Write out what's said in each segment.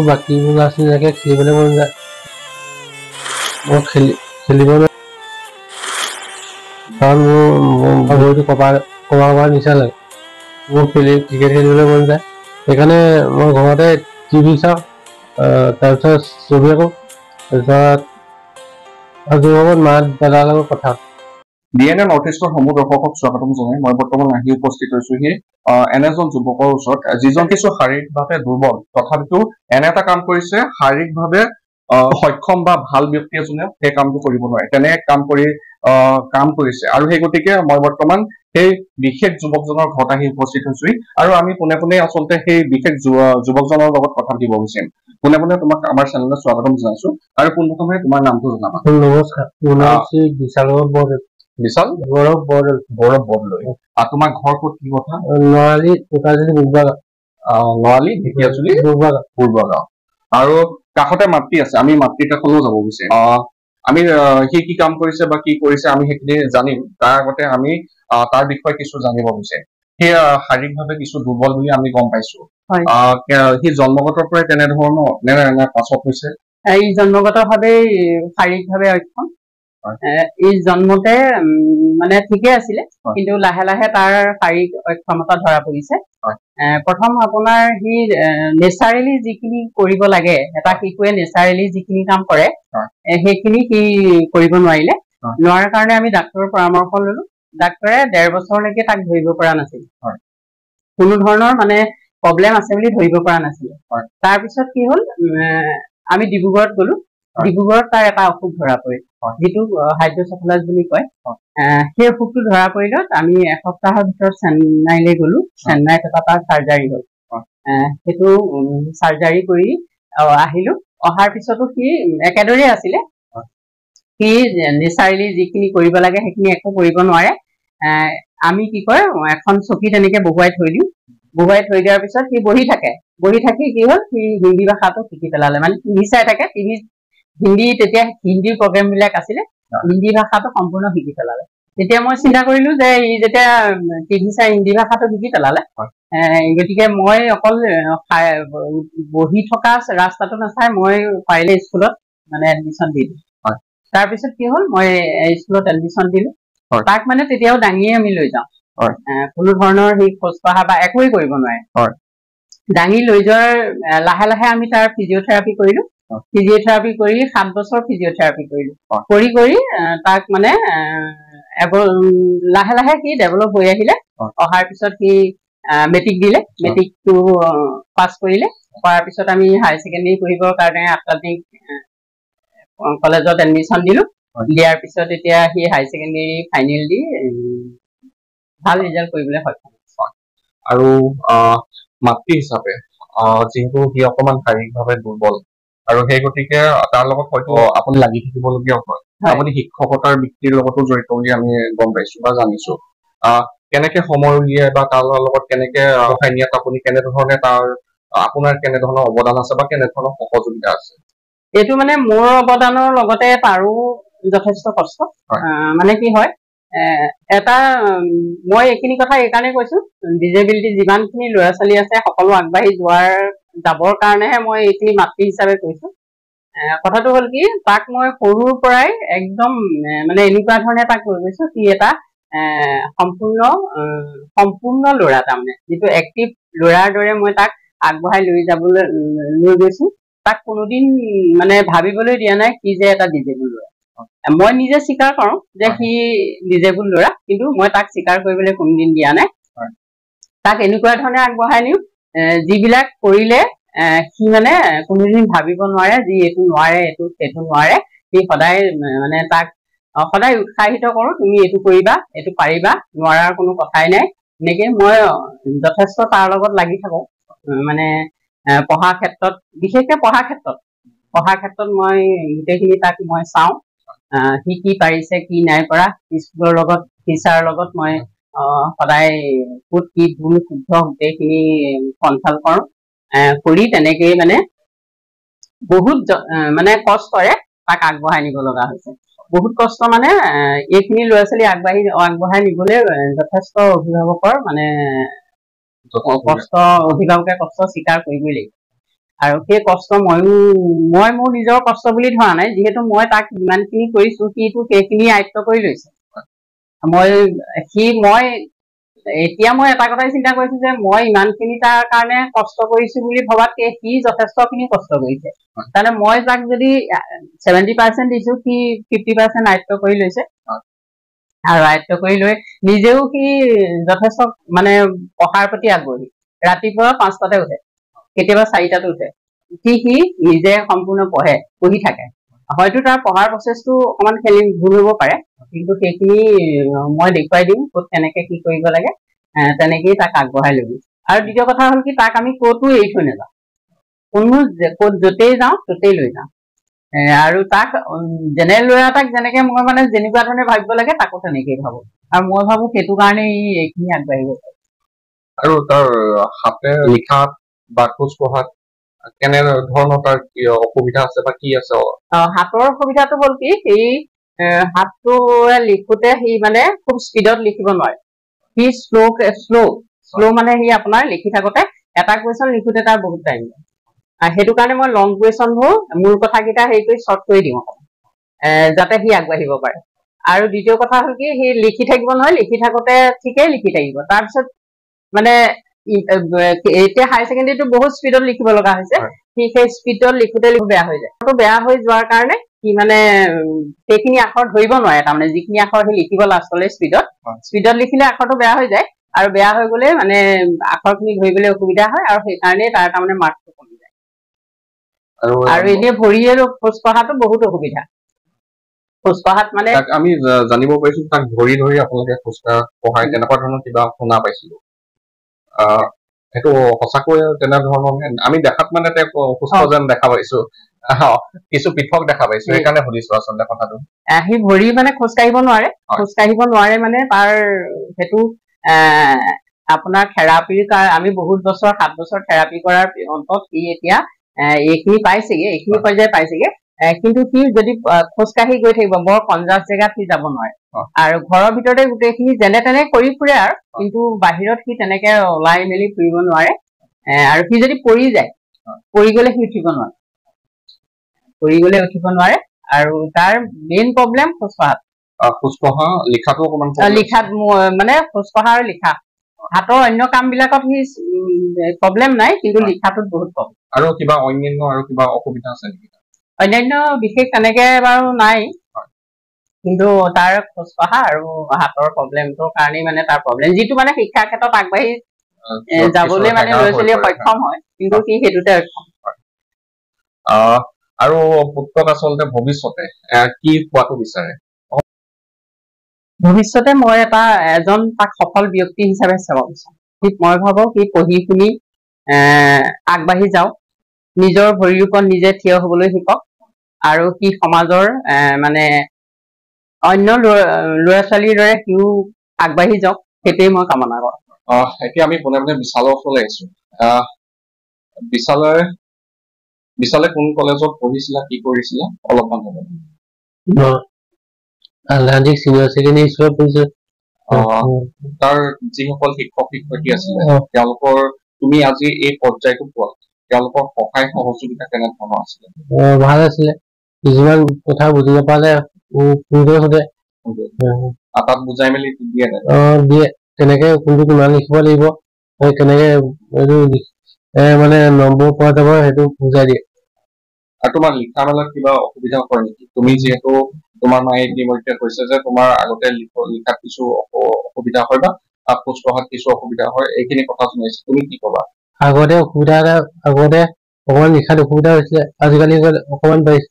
বাকীবোৰ ল'ৰা ছোৱালীবিলাকে খেলিবলৈ মন যায় মই খেলিব কাৰণ মোৰ ভৰিটো কমাৰ নিচা লাগে মোৰ ক্ৰিকেট খেলিবলৈ মন যায় সেইকাৰণে মই ঘৰতে টিভি চাওঁ তাৰপিছত ছবি আকোঁ তাৰপিছত মা দাদাৰ লগত কথা DNA নৰ্থ ইষ্টৰ সমূহ দৰ্শকক স্বাগতম জনাই মই বৰ্তমান আহি উপস্থিত হৈছোহি এনে এজন যুৱকৰ ওচৰত যিজন কিছু শাৰীৰিকভাৱে দুৰ্বল তথাপিতো এনে এটা কাম কৰিছে শাৰীৰিকভাৱে সক্ষম বা ভাল ব্যক্তি এজনে সেই কামটো কৰিব নোৱাৰে তেনে কাম কৰিছে আৰু সেই গতিকে মই বৰ্তমান সেই বিশেষ যুৱকজনৰ ঘৰত আহি উপস্থিত হৈছোহি আৰু আমি পোনে পোনে আচলতে সেই বিশেষ যুৱকজনৰ লগত কথা পাতিব বিচাৰিম পোনে পোনে তোমাক আমাৰ চেনেলত স্বাগতম জনাইছো আৰু পোনপ্ৰথমে তোমাৰ নামটো জনাবা নমস্কাৰ মোৰ নাম শ্ৰী বিশাল গৌৰৱ বৰদলৈ তোমাৰ ঘৰ ক'ত কি কথা নৰালি নৰালি ঢেকীয়াজুলি পূৰ্বগাঁও আৰু কাষতে মাতৃ আছে আমি মাতৃৰ কাষলৈও যাব বিচাৰিম আমি সি কি কাম কৰিছে বা কি কৰিছে আমি সেইখিনি জানিম তাৰ আগতে আমি তাৰ বিষয়ে কিছু জানিব বিচাৰিম সি শাৰীৰিকভাৱে কিছু দুৰ্বল বুলি আমি গম পাইছো সি জন্মগতৰ পৰাই তেনেধৰণৰ নে পাছত হৈছে এই জন্মগতভাৱে শাৰীৰিকভাৱে অক্ষম এই জন্মতে মানে ঠিকে আছিলে কিন্তু লাহে লাহে তাৰ শাৰীৰিক অক্ষমতা ধৰা পৰিছে প্ৰথম আপোনাৰ সি নেচাৰেলি যিখিনি কৰিব লাগে এটা শিশুৱে নেচাৰেলি যিখিনি কাম কৰে সেইখিনি সি কৰিব নোৱাৰাৰ কাৰণে আমি ডাক্তৰৰ পৰামৰ্শ ললো ডাক্তৰে 1.5 বছৰলৈকে তাক ধৰিব পৰা নাছিল কোনো ধৰণৰ মানে প্ৰব্লেম আছে বুলি ধৰিব পৰা নাছিল তাৰপিছত কি হ'ল আমি ডিব্ৰুগড়ত গলো ডিব্ৰুগড়ত তাৰ এটা অসুখ ধৰা পৰিল যিটো হাইড্ৰ'চেফালাছ বুলি কয় সেই অসুখটো ধৰা পৰিলত আমি এসপ্তাহৰ ভিতৰত চেন্নাইলৈ গলো চেন্নাইত এটা তাৰ চাৰ্জাৰী হ'ল সেইটো চাৰ্জাৰী কৰি আহিলো অহাৰ পিছতো সি একেদৰে আছিলে সি নেচাৰেলি যিখিনি কৰিব লাগে সেইখিনি একো কৰিব নোৱাৰে আমি কি কয় এখন চকী তেনেকে বহুৱাই থৈ দিয়াৰ পিছত সি বহি থাকি কি হ'ল সি হিন্দী ভাষাটো শিকি পেলালে মানে টিভি চাই থাকে তেতিয়া হিন্দীৰ প্ৰগ্ৰেম বিলাক আছিলে হিন্দী ভাষাটো সম্পূৰ্ণ শিকি পেলালে তেতিয়া মই চিন্তা কৰিলো যে ই যেতিয়া টিভি চাই হিন্দী ভাষাটো শিকি পেলালে গতিকে মই অকল বহি থকা ৰাস্তাটো নাচাই মই পাৰিলে স্কুলত মানে এডমিশ্যন দিলো তাৰপিছত কি হ'ল মই স্কুলত এডমিশ্যন দিলো তাক মানে তেতিয়াও দাঙিয়ে আমি লৈ যাওঁ কোনো ধৰণৰ সি খোজ কঢ়া বা একোৱেই কৰিব নোৱাৰে দাঙি লৈ যোৱাৰ লাহে লাহে আমি তাৰ ফিজিঅ'থেৰাপি কৰিলো ফিজিঅ'থেৰাপি কৰি 7 বছৰ ফিজিঅ'থেৰাপি কৰিলো কৰি তাক মানে লাহে লাহে সি ডেভেলপ হৈ আহিলে অহাৰ পিছত সি মেট্ৰিক দিলে মেট্ৰিকটো পাছ কৰাৰ পিছত আমি হায়াৰ ছেকেণ্ডেৰী পঢ়িবৰ কাৰণে আটলান্টিক কলেজত এডমিশ্যন দিলো দিয়াৰ পিছত এতিয়া সি হায়াৰ ছেকেণ্ডেৰী ফাইনেল দি ভাল ৰিজাল্ট কৰিবলৈ সক্ষম আৰু মাতৃ হিচাপে যিহেতু সি অকমান শাৰীৰিকভাৱে দুৰ্বল আৰু সেই গতিকে তাৰ লগত হয়তো আপুনি লাগি থাকিবলগীয়া হয় আপুনি শিক্ষকতাৰ বৃত্তিৰ লগতো জড়িত বুলি আমি গম পাইছো বা জানিছো কেনেকে সময় উলিয়াই বা তাৰ লগত কেনেকে সহায় নিয়াত আপুনি কেনেধৰণে আপোনাৰ কেনেধৰণৰ অৱদান আছে বা কেনেধৰণৰ সহযোগিতা আছে এইটো মানে মোৰ অৱদানৰ লগতে তাৰো যথেষ্ট কষ্ট মানে কি হয় এটা মই এইখিনি কথা এইকাৰণে কৈছো ডিজেবিলিটি যিমানখিনি ল'ৰা ছোৱালী আছে সকলো আগবাঢ়ি যাবৰ কাৰণেহে মই এইখিনি মাতৃ হিচাপে কৈছো কথাটো হ'ল কি তাক মই সৰুৰ পৰাই একদম মানে এনেকুৱা ধৰণে তাক লৈ গৈছো সি এটা সম্পূৰ্ণ ল'ৰা তাৰমানে যিটো এক্টিভ ল'ৰাৰ দৰে মই তাক আগবঢ়াই লৈ গৈছো তাক কোনোদিন মানে ভাবিবলৈ দিয়া নাই সি যে এটা ডিজেবল ল'ৰা মই নিজে স্বীকাৰ কৰো যে সি ডিজেবল ল'ৰা কিন্তু মই তাক স্বীকাৰ কৰিবলৈ কোনোদিন দিয়া নাই তাক এনেকুৱা ধৰণে আগবঢ়াই নিও যিবিলাক কৰিলে সি মানে কোনোদিন ভাবিব নোৱাৰে যি এইটো নোৱাৰে সেইটো নোৱাৰে সি সদায় মানে তাক সদায় উৎসাহিত কৰো তুমি এইটো কৰিবা এইটো পাৰিবা নোৱাৰাৰ কোনো কথাই নাই এনেকে মই যথেষ্ট তাৰ লগত লাগি থাকো মানে পঢ়া ক্ষেত্ৰত বিশেষকৈ পঢ়া ক্ষেত্ৰত মই গোটেইখিনি তাক মই চাওঁ সি কি পাৰিছে কি নাই পৰা স্কুলৰ লগত টিচাৰৰ লগত মই সদায় ক'ত কি ভুল শুদ্ধ গোটেইখিনি কনচাল্ট কৰো কৰি তেনেকেই মানে বহুত মানে কষ্টৰে তাক আগবঢ়াই নিব লগা হৈছে বহুত কষ্ট মানে এইখিনি ল'ৰা ছোৱালী আগবঢ়াই নিবলৈ যথেষ্ট অভিভাৱকৰ মানে অভিভাৱকে কষ্ট স্বীকাৰ কৰিবই লাগিব আৰু সেই কষ্ট মই মোৰ নিজৰ কষ্ট বুলি ধৰা নাই, যিহেতু মই তাক যিমানখিনি কৰিছো সিটো সেইখিনি আয়ত্ব কৰি লৈছে। মই এতিয়া মই এটা কথাই চিন্তা কৰিছো যে মই ইমানখিনি তাৰ কাৰণে কষ্ট কৰিছো বুলি ভবাতকে সি যথেষ্টখিনি কষ্ট কৰিছে। তাৰমানে মই তাক যদি 70% দিছো, সি 50% আয়ত্ব কৰি লৈছে। আৰু আয়ত্ব কৰি লৈ নিজেও সি যথেষ্ট মানে পঢ়াৰ প্ৰতি আগ্ৰহী। ৰাতিপুৱা 5টাতে উঠে, কেতিয়াবা 4টাত উঠে। সি নিজে সম্পূৰ্ণ পঢ়ি থাকে। হয়তো তাৰ পঢ়াৰ প্ৰচেছটো অকণমান ভুল হ'ব পাৰে, কিন্তু সেইখিনি মই দেখুৱাই দিম ক'ত কেনেকে কি কৰিব লাগে, তেনেকেই তাক আগবঢ়াই ল'বি। আৰু দ্বিতীয় কথা হ'ল কি, তাক আমি ক'তো এৰি থৈ নাযাওঁ, ক'ত য'তেই যাওঁ ত'তেই লৈ যাওঁ। আৰু তাক জেনেৰেল ল'ৰা এটাক যেনেকে মই মানে যেনেকুৱা ধৰণে ভাবিব লাগে তাকো তেনেকেই ভাবো। আৰু মই ভাবো সেইটো কাৰণে এইখিনি আগবাঢ়িব পাৰে। আৰু তাৰ হাতে লিখাত বা খোজ পঢ়াত কেনে ধৰণৰ তাৰ অসুবিধা আছে বা কি আছে? হাতৰ অসুবিধাটো হ'ল কি, সেই হাতটো লিখোতে সি মানে খুব স্পীডত লিখিব নোৱাৰে। সি শ্ল' মানে সি আপোনাৰ লিখি থাকোতে এটা কুৱেশ্যন লিখোতে তাৰ বহুত টাইম লাগে। সেইটো কাৰণে মই লং কুৱেশ্যনবোৰ মূল কথাকেইটা হেৰি কৰি শ্বৰ্ট কৰি দিওঁ, যাতে সি আগবাঢ়িব পাৰে। আৰু দ্বিতীয় কথা হ'ল কি, সি লিখি থাকিব নহয়, লিখি থাকোতে ঠিকেই লিখি থাকিব। তাৰপিছত মানে এতিয়া হায়াৰ ছেকেণ্ডেৰীটো বহুত স্পীডত লিখিব লগা হৈছে। সি সেই স্পীডত লিখোতে বেয়া হৈ যায়। বেয়া হৈ যোৱাৰ কাৰণে সি মানে সেইখিনি আখৰ ধৰিব নোৱাৰে। তাৰমানে যিখিনি আখৰ সি লিখিব লাষ্টলৈ স্পীডত লিখিলে আখৰটো বেয়া হৈ যায়, আৰু বেয়া হৈ গ'লে মানে আখৰখিনি ধৰিবলৈ অসুবিধা হয়, আৰু সেইকাৰণে তাৰ তাৰমানে মাৰ্কটো কমি যায়। আৰু এনেই ভৰি আৰু খোজ কঢ়াটো বহুত অসুবিধা। খোজ কঢ়াত মানে আমি জানিব পাৰিছো তাক ভৰি ধৰি আপোনালোকে খোজ কঢ়াই, তেনেকুৱা ধৰণৰ কিবা শুনা পাইছিলো। সেইটো সঁচাকৈ তেনেধৰণৰ আমি দেখাত মানে তেওঁক সুস্থ যেন দেখা পাইছো, কিছু পৃথক দেখা পাইছো, সেইকাৰণে সুধিছো আচলতে কথাটো। সি ভৰি মানে খোজ কাঢ়িব নোৱাৰে মানে তাৰ সেইটো আপোনাৰ থেৰাপিৰ কাৰণে আমি বহুত বছৰ 7 বছৰ থেৰাপি কৰাৰ অন্তত সি এতিয়া এইখিনি পাইছেগে, এইখিনি পৰ্যায় পাইছেগে। কিন্তু সি যদি খোজকাঢ়ি গৈ থাকিব, বৰ কনজাষ্ট জেগাত সি যাব নোৱাৰে। আৰু ঘৰৰ ভিতৰতে গোটেইখিনি যেনে তেনে কৰি ফুৰে আৰু, কিন্তু বাহিৰত সি তেনেকে ওলাই মেলি ফুৰিব নোৱাৰে। আৰু সি যদি পৰি যায়, পৰি গ'লে সি উঠিব নোৱাৰে। আৰু তাৰ মেইন প্ৰব্লেম খোজ কঢ়া, লিখাটো অকণমান লিখাত মানে খোজ কঢ়া আৰু লিখা। হাতৰ অন্য কাম বিলাকত সি প্ৰব্লেম নাই, কিন্তু লিখাটোত বহুত প্ৰব্লেম। আৰু কিবা অন্যান্য আৰু কিবা অসুবিধা আছে নেকি? অন্যান্য বিশেষ তেনেকে বাৰু নাই, কিন্তু তাৰ খোজ কঢ়া আৰু হাতৰ প্ৰব্লেমটোৰ কাৰণেই মানে তাৰ প্ৰব্লেম। যিটো মানে শিক্ষাৰ ক্ষেত্ৰত আগবাঢ়ি যাবলৈ মানে ল'ৰা ছোৱালীয়ে সক্ষম হয়, কিন্তু সি সেইটোতে অক্ষম। আৰু পুত্ৰক আচলতে ভৱিষ্যতে কি হোৱাটো বিচাৰে? ভৱিষ্যতে মই এজন তাক সফল ব্যক্তি হিচাপে চাব বিচাৰো। মই ভাবো সি পঢ়ি শুনি আগবাঢ়ি যাওক, নিজৰ ভৰিৰ ওপৰত নিজে থিয় হবলৈ শিকক, আৰু সি সমাজৰ মানে অন্য ল'ৰা ছোৱালীৰ দৰে সিও আগবাঢ়ি যাওক, সেইটোৱে মই কামনা কৰো। এতিয়া আমি পোনে পোনে বিশালৰ ওচৰলৈ আহিছো। বিশালে কোন কলেজত পঢ়িছিলা, কি কৰিছিলা, অলপমান হ'ব? আল্লাহাদিক চিনিয়ৰ ছেকেণ্ডেৰী স্কুলত পঢ়িছো। তাৰ যিসকল শিক্ষক শিক্ষয়িত্ৰী আছিলে, তেওঁলোকৰ তুমি আজি এই পৰ্যায়টো পোৱা, তেওঁলোকৰ সহায় সহযোগিতা কেনেধৰণৰ আছিলে? ভাল আছিলে। কিছুমান কথা বুজি নাপালে সোধে, তাত বুজাই মেলি দিয়ে দিয়ে কেনেকে কোনটো কিমান লিখিব লাগিব, কেনেকে এইটো মানে নম্বৰ পোৱা যাব, সেইটো বুজাই দিয়ে। আৰু তোমাৰ লিখা মেলাত কিবা অসুবিধা হয় নেকি? তুমি যিহেতু তোমাৰ মায়ে ইতিমধ্যে কৈছে যে তোমাৰ আগতে লিখাত কিছু অসুবিধা হয় বা খোজ কঢ়াত কিছু অসুবিধা হয়, এইখিনি কথা শুনিছো, তুমি কি কবা? আগতে অকমান লিখাত অসুবিধা হৈছিলে, আজিকালি অকমান পাইছে।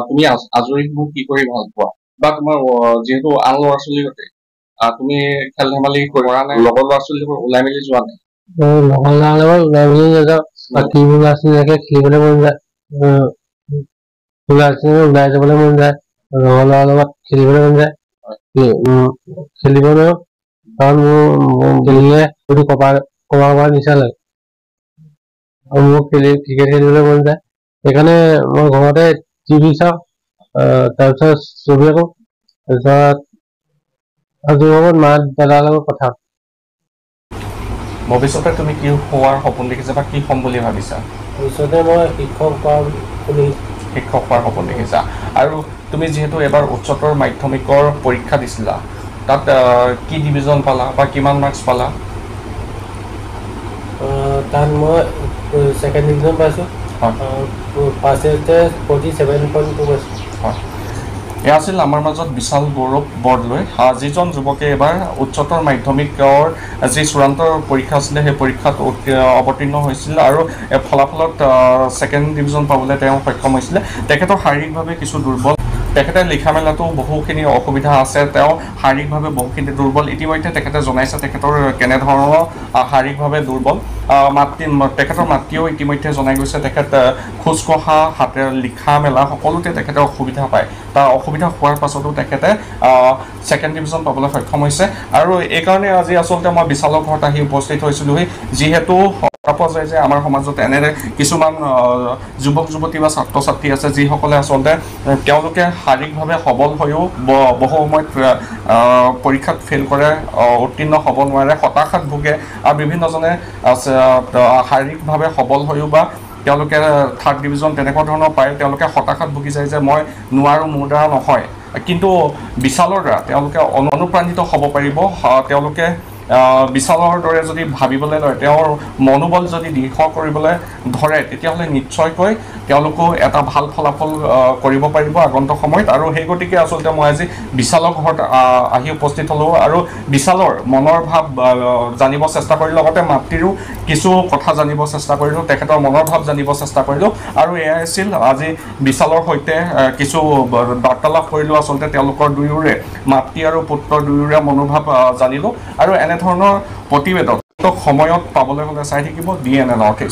তুমি আজৰি সময় কি কৰি ভাল পোৱা, বা তোমাৰ যিহেতু আন ল'ৰা ছোৱালীৰ সৈতে তুমি খেল ধেমালি কৰা নাই, লগৰ ল'ৰা ছোৱালীৰ ওলাই মেলি যোৱা নাই? লগৰ ল'ৰাৰ লগত ওলাই মেলি নাযাওঁ, বাকী ল'ৰা ছোৱালী খেলিবলৈ মন যায়, ওলাই যাবলৈ মন যায়, লগৰ ল'ৰাৰ লগত খেলিবলৈ মন যায়। খেলিব নোৱাৰো, কাৰণ মোৰ খেলিলে সেইটো কবাৰ নিচা লাগে, আৰু মোৰ ক্ৰিকেট খেলিবলৈ মন যায়। সেইকাৰণে মই ঘৰতে টিভি চাওঁ, তাৰপিছত ছবি আকো, তাৰপিছত মা দাদাৰ লগত কথা। ভৱিষ্যতে তুমি কি হোৱাৰ সপোন দেখিছা বা কি হ'ম বুলি ভাবিছা? ভৱিষ্যতে মই শিক্ষক হোৱাৰ সপোন দেখিছা আৰু তুমি যিহেতু এবাৰ উচ্চতৰ মাধ্যমিকৰ পৰীক্ষা দিছিলা তাত কি ডিভিজন পালা বা কিমান মাৰ্কছ পালা তাত মই ছেকেণ্ড ডিভিজন পাইছোঁ পাৰ্চেণ্টেজ 47.2 পাইছোঁ হয় এয়া আছিল আমাৰ মাজত বিশাল গৌৰৱ বৰদলৈ যিজন যুৱকে এবাৰ উচ্চতৰ মাধ্যমিকৰ যি চূড়ান্ত পৰীক্ষা আছিলে সেই পৰীক্ষাত অৱতীৰ্ণ হৈছিল আৰু ফলাফলত ছেকেণ্ড ডিভিজন পাবলৈ তেওঁ সক্ষম হৈছিলে তেখেতৰ শাৰীৰিকভাৱে কিছু দুৰ্বল তেখেতে লিখা মেলাতো বহুখিনি অসুবিধা আছে তেওঁ শাৰীৰিকভাৱে বহুখিনি দুৰ্বল ইতিমধ্যে তেখেতে জনাইছে তেখেতৰ কেনেধৰণৰ শাৰীৰিকভাৱে দুৰ্বল তেখেতৰ মাতৃয়েও ইতিমধ্যে জনাই গৈছে তেখেত খোজ কঢ়া হাতে লিখা মেলা সকলোতে তেখেতে অসুবিধা পায় তাৰ অসুবিধা হোৱাৰ পাছতো তেখেতে ছেকেণ্ড ডিভিজন পাবলৈ সক্ষম হৈছে আৰু এইকাৰণে আজি আচলতে মই বিশালৰ ঘৰত আহি উপস্থিত হৈছিলোহি যিহেতু পোৱা যায় যে আমাৰ সমাজত এনে কিছুমান যুৱক যুৱতী বা ছাত্ৰ ছাত্ৰী আছে যিসকলে আচলতে তেওঁলোকে শাৰীৰিকভাৱে সবল হৈও বহু সময়ত পৰীক্ষাত ফেইল কৰে উত্তীৰ্ণ হ'ব নোৱাৰে হতাশাত ভোগে আৰু বিভিন্নজনে শাৰীৰিকভাৱে সবল হৈও বা তেওঁলোকে থাৰ্ড ডিভিজন তেনেকুৱা ধৰণৰ পায় তেওঁলোকে হতাশাত ভুগি যায় যে মই নোৱাৰোঁ মোৰ দ্বাৰা নহয় কিন্তু বিশালৰ দ্বাৰা তেওঁলোকে অনুপ্ৰাণিত হ'ব পাৰিব তেওঁলোকে বিশালৰ দৰে যদি ভাবিবলৈ লয় তেওঁৰ মনোবল যদি দৃঢ় কৰিবলৈ ধৰে তেতিয়াহ'লে নিশ্চয়কৈ তেওঁলোকো এটা ভাল ফলাফল কৰিব পাৰিব আগন্তুক সময়ত আৰু সেই গতিকে আচলতে মই আজি বিশালৰ ঘৰত আহি উপস্থিত হ'লোঁ আৰু বিশালৰ মনৰ ভাৱ জানিব চেষ্টা কৰিলোঁ লগতে মাতৃৰো কিছু কথা জানিব চেষ্টা কৰিলোঁ তেখেতৰ মনৰ ভাৱ জানিব চেষ্টা কৰিলোঁ আৰু এয়াই আছিল আজি বিশালৰ সৈতে কিছু বাৰ্তালাপ কৰিলোঁ আচলতে তেওঁলোকৰ দুয়োৰে মাতৃ আৰু পুত্ৰৰ দুয়োৰে মনোভাৱ জানিলোঁ আৰু এনেধৰণৰ প্ৰতিবেদন সময়ত পাবলৈ হ'লে চাই থাকিব DNN নৰ্থ ইষ্ট।